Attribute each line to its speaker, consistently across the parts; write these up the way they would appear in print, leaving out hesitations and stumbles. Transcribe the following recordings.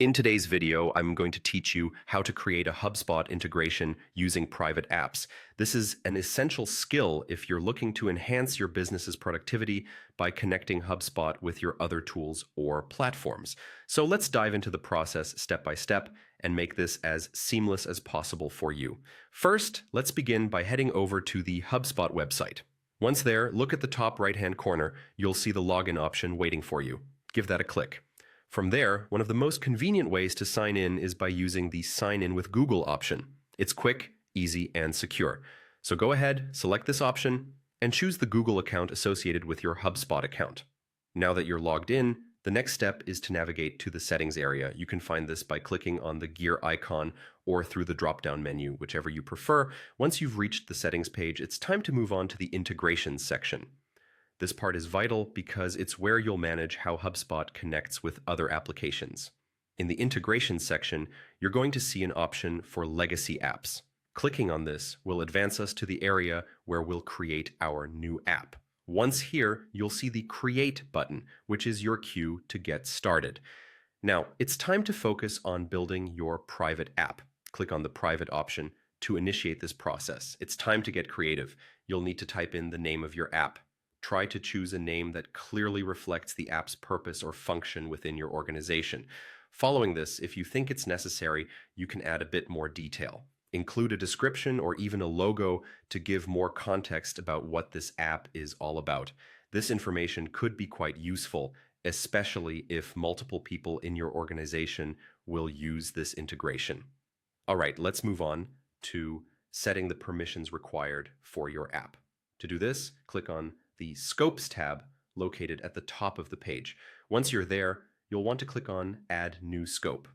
Speaker 1: In today's video, I'm going to teach you how to create a HubSpot integration using private apps. This is an essential skill if you're looking to enhance your business's productivity by connecting HubSpot with your other tools or platforms. So let's dive into the process step by step and make this as seamless as possible for you. First, let's begin by heading over to the HubSpot website. Once there, look at the top right-hand corner. You'll see the login option waiting for you. Give that a click. From there, one of the most convenient ways to sign in is by using the Sign in with Google option. It's quick, easy, and secure. So go ahead, select this option, and choose the Google account associated with your HubSpot account. Now that you're logged in, the next step is to navigate to the settings area. You can find this by clicking on the gear icon or through the drop-down menu, whichever you prefer. Once you've reached the settings page, it's time to move on to the integrations section. This part is vital because it's where you'll manage how HubSpot connects with other applications. In the integration section, you're going to see an option for legacy apps. Clicking on this will advance us to the area where we'll create our new app. Once here, you'll see the Create button, which is your cue to get started. Now, it's time to focus on building your private app. Click on the Private option to initiate this process. It's time to get creative. You'll need to type in the name of your app. Try to choose a name that clearly reflects the app's purpose or function within your organization. Following this, if you think it's necessary, you can add a bit more detail. Include a description or even a logo to give more context about what this app is all about. This information could be quite useful, especially if multiple people in your organization will use this integration. All right, let's move on to setting the permissions required for your app. To do this, click on the Scopes tab located at the top of the page. Once you're there, you'll want to click on Add New Scope.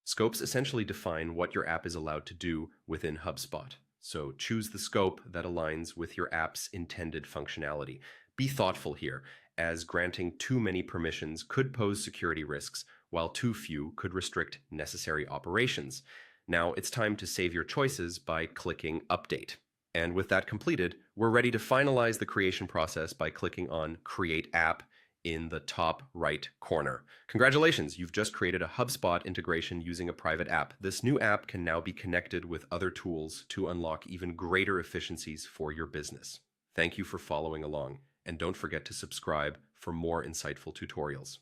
Speaker 1: Scopes essentially define what your app is allowed to do within HubSpot. So choose the scope that aligns with your app's intended functionality. Be thoughtful here, as granting too many permissions could pose security risks, while too few could restrict necessary operations. Now it's time to save your choices by clicking Update. And with that completed, we're ready to finalize the creation process by clicking on Create App in the top right corner. Congratulations, you've just created a HubSpot integration using a private app. This new app can now be connected with other tools to unlock even greater efficiencies for your business. Thank you for following along, and don't forget to subscribe for more insightful tutorials.